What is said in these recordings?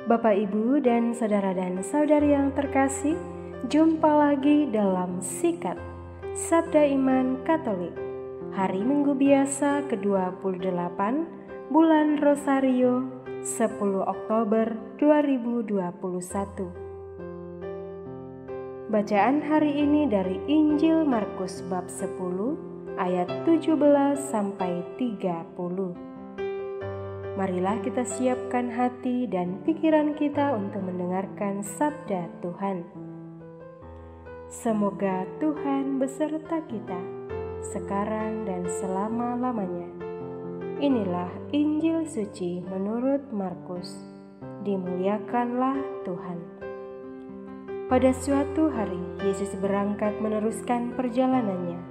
Bapak, Ibu, dan saudari yang terkasih, jumpa lagi dalam Sikat Sabda Iman Katolik. Hari Minggu biasa ke-28 bulan Rosario 10 Oktober 2021. Bacaan hari ini dari Injil Markus bab 10 ayat 17 sampai 30. Marilah kita siapkan hati dan pikiran kita untuk mendengarkan sabda Tuhan. Semoga Tuhan beserta kita sekarang dan selama-lamanya. Inilah Injil suci menurut Markus. Dimuliakanlah Tuhan. Pada suatu hari, Yesus berangkat meneruskan perjalanannya.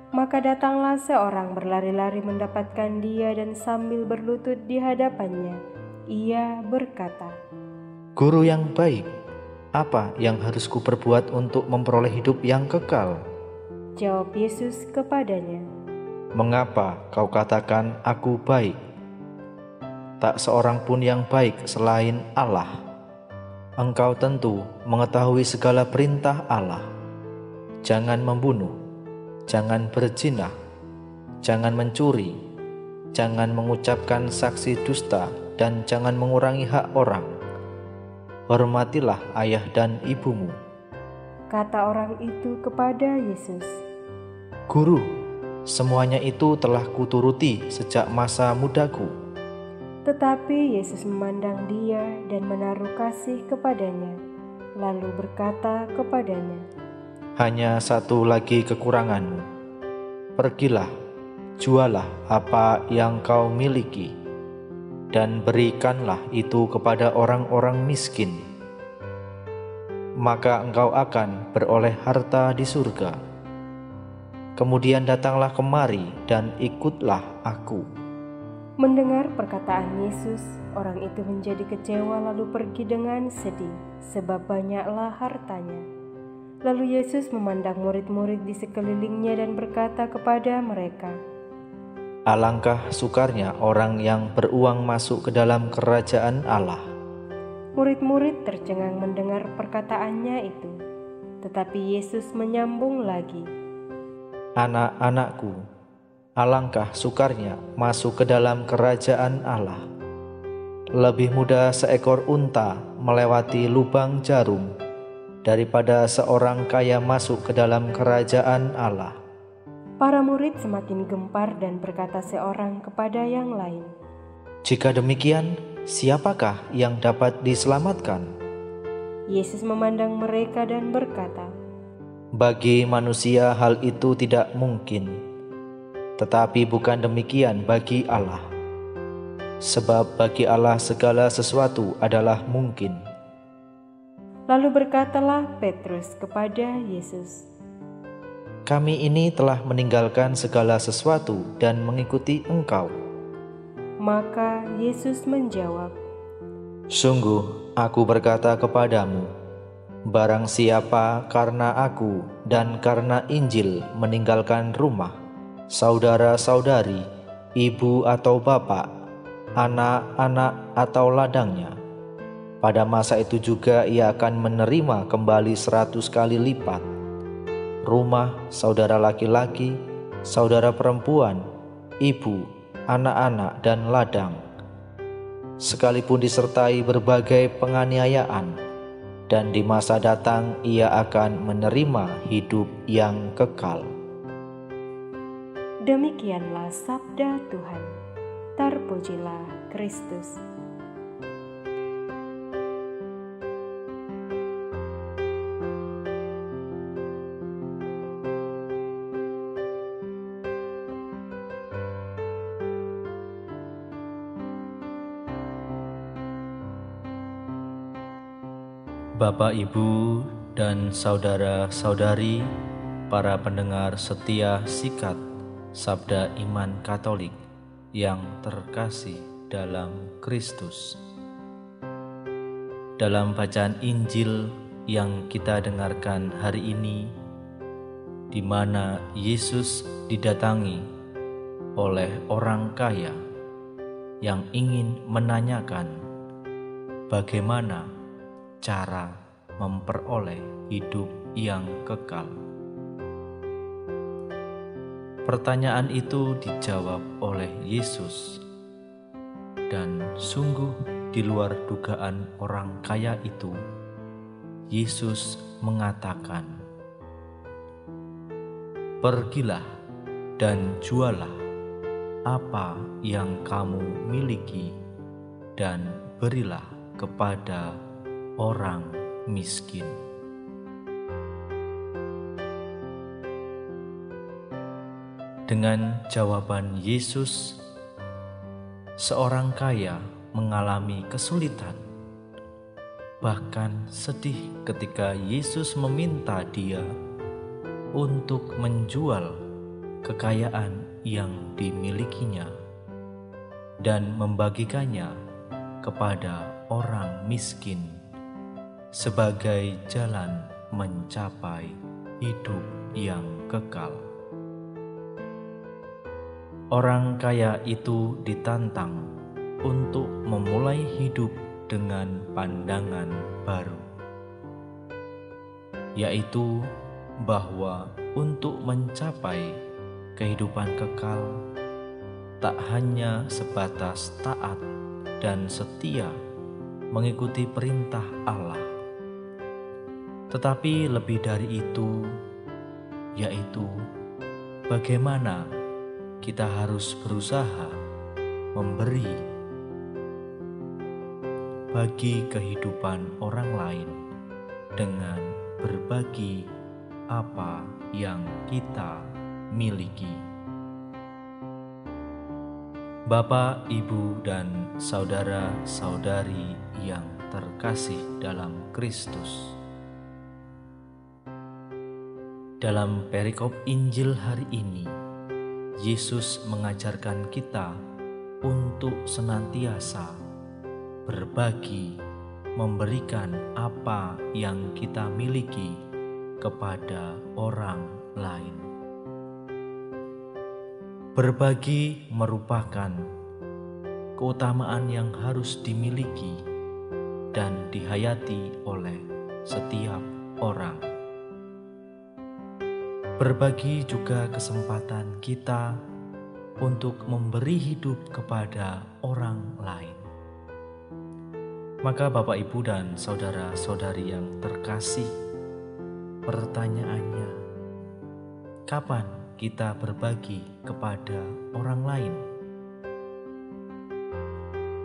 Maka datanglah seorang berlari-lari mendapatkan dia dan sambil berlutut di hadapannya, ia berkata, "Guru yang baik, apa yang harus kuperbuat untuk memperoleh hidup yang kekal?" Jawab Yesus kepadanya, "Mengapa kau katakan aku baik? Tak seorang pun yang baik selain Allah. Engkau tentu mengetahui segala perintah Allah. Jangan membunuh, jangan berzina, jangan mencuri, jangan mengucapkan saksi dusta, dan jangan mengurangi hak orang. Hormatilah ayah dan ibumu." Kata orang itu kepada Yesus, "Guru, semuanya itu telah kuturuti sejak masa mudaku." Tetapi Yesus memandang dia dan menaruh kasih kepadanya, lalu berkata kepadanya, "Hanya satu lagi kekuranganmu. Pergilah, jualah apa yang kau miliki, dan berikanlah itu kepada orang-orang miskin. Maka engkau akan beroleh harta di surga. Kemudian datanglah kemari dan ikutlah aku." Mendengar perkataan Yesus, orang itu menjadi kecewa lalu pergi dengan sedih, sebab banyaklah hartanya. Lalu Yesus memandang murid-murid di sekelilingnya dan berkata kepada mereka, "Alangkah sukarnya orang yang beruang masuk ke dalam kerajaan Allah." Murid-murid tercengang mendengar perkataannya itu. Tetapi Yesus menyambung lagi, "Anak-anakku, alangkah sukarnya masuk ke dalam kerajaan Allah. Lebih mudah seekor unta melewati lubang jarum daripada seorang kaya masuk ke dalam kerajaan Allah." Para murid semakin gempar dan berkata seorang kepada yang lain, "Jika demikian, siapakah yang dapat diselamatkan?" Yesus memandang mereka dan berkata, "Bagi manusia hal itu tidak mungkin, tetapi bukan demikian bagi Allah. Sebab bagi Allah segala sesuatu adalah mungkin." Lalu berkatalah Petrus kepada Yesus, "Kami ini telah meninggalkan segala sesuatu dan mengikuti Engkau." Maka Yesus menjawab, "Sungguh aku berkata kepadamu, barang siapa karena aku dan karena Injil meninggalkan rumah, saudara-saudari, ibu atau bapak, anak-anak atau ladangnya, pada masa itu juga ia akan menerima kembali 100 kali lipat, rumah, saudara laki-laki, saudara perempuan, ibu, anak-anak dan ladang, sekalipun disertai berbagai penganiayaan, dan di masa datang ia akan menerima hidup yang kekal." Demikianlah sabda Tuhan. Terpujilah Kristus. Bapak, Ibu, dan saudara-saudari, para pendengar setia Sikat Sabda Iman Katolik yang terkasih dalam Kristus. Dalam bacaan Injil yang kita dengarkan hari ini, di mana Yesus didatangi oleh orang kaya yang ingin menanyakan bagaimana cara memperoleh hidup yang kekal? Pertanyaan itu dijawab oleh Yesus, dan sungguh di luar dugaan orang kaya itu. Yesus mengatakan, "Pergilah dan jualah apa yang kamu miliki dan berilah kepada orang miskin." Dengan jawaban Yesus, seorang kaya mengalami kesulitan, bahkan sedih ketika Yesus meminta dia untuk menjual kekayaan yang dimilikinya dan membagikannya kepada orang miskin sebagai jalan mencapai hidup yang kekal. Orang kaya itu ditantang untuk memulai hidup dengan pandangan baru, yaitu bahwa untuk mencapai kehidupan kekal tak hanya sebatas taat dan setia mengikuti perintah Allah, tetapi lebih dari itu, yaitu bagaimana kita harus berusaha memberi bagi kehidupan orang lain dengan berbagi apa yang kita miliki. Bapak, Ibu, dan saudara-saudari yang terkasih dalam Kristus, dalam perikop Injil hari ini, Yesus mengajarkan kita untuk senantiasa berbagi, memberikan apa yang kita miliki kepada orang lain. Berbagi merupakan keutamaan yang harus dimiliki dan dihayati oleh setiap orang. Berbagi juga kesempatan kita untuk memberi hidup kepada orang lain. Maka Bapak, Ibu, dan saudara-saudari yang terkasih, pertanyaannya, kapan kita berbagi kepada orang lain?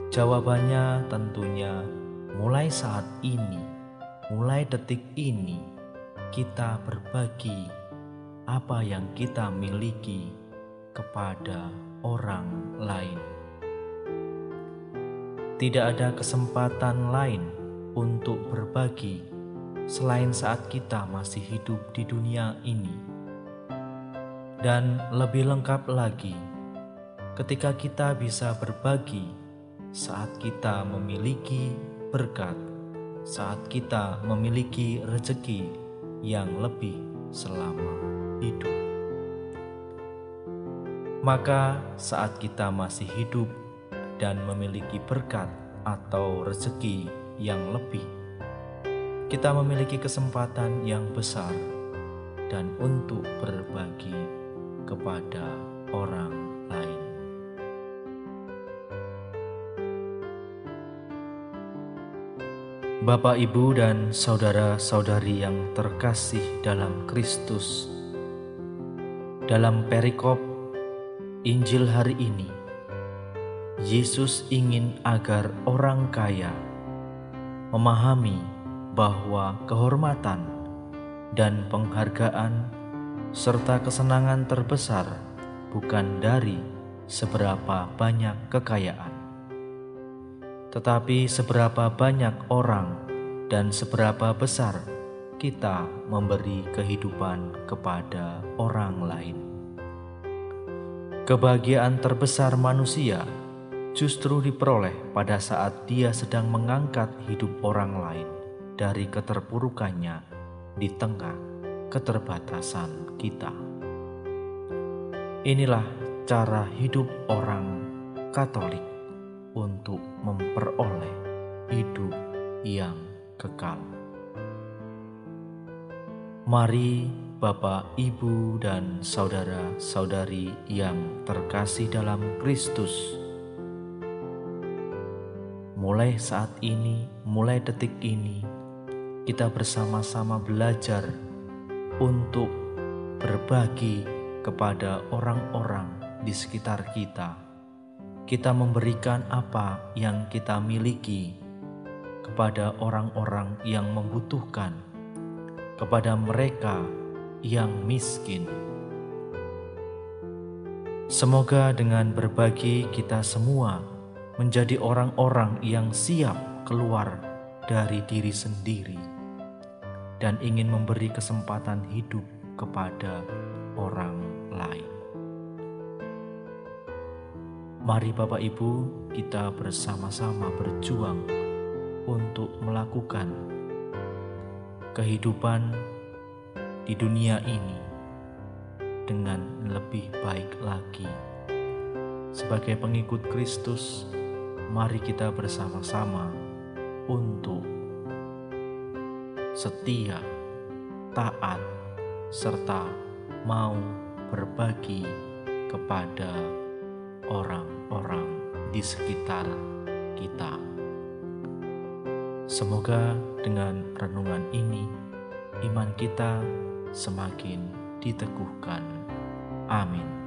Jawabannya tentunya mulai saat ini, mulai detik ini, kita berbagi apa yang kita miliki kepada orang lain. Tidak ada kesempatan lain untuk berbagi selain saat kita masih hidup di dunia ini. Dan lebih lengkap lagi, ketika kita bisa berbagi saat kita memiliki berkat, saat kita memiliki rezeki yang lebih selama hidup. Maka saat kita masih hidup dan memiliki berkat atau rezeki yang lebih, kita memiliki kesempatan yang besar dan untuk berbagi kepada orang lain. Bapak, Ibu, dan saudara-saudari yang terkasih dalam Kristus, dalam perikop Injil hari ini, Yesus ingin agar orang kaya memahami bahwa kehormatan dan penghargaan serta kesenangan terbesar bukan dari seberapa banyak kekayaan, tetapi seberapa banyak orang dan seberapa besar kita memberi kehidupan kepada orang lain. Kebahagiaan terbesar manusia justru diperoleh pada saat dia sedang mengangkat hidup orang lain dari keterpurukannya di tengah keterbatasan kita. Inilah cara hidup orang Katolik untuk memperoleh hidup yang kekal. Mari Bapak, Ibu, dan saudara-saudari yang terkasih dalam Kristus, mulai saat ini, mulai detik ini, kita bersama-sama belajar untuk berbagi kepada orang-orang di sekitar kita. Kita memberikan apa yang kita miliki kepada orang-orang yang membutuhkan, kepada mereka yang miskin. Semoga dengan berbagi kita semua menjadi orang-orang yang siap keluar dari diri sendiri dan ingin memberi kesempatan hidup kepada orang lain. Mari Bapak Ibu, kita bersama-sama berjuang untuk melakukan kehidupan di dunia ini dengan lebih baik lagi. Sebagai pengikut Kristus, mari kita bersama-sama untuk setia, taat, serta mau berbagi kepada orang-orang di sekitar kita. Semoga dengan renungan ini, iman kita semakin diteguhkan. Amin.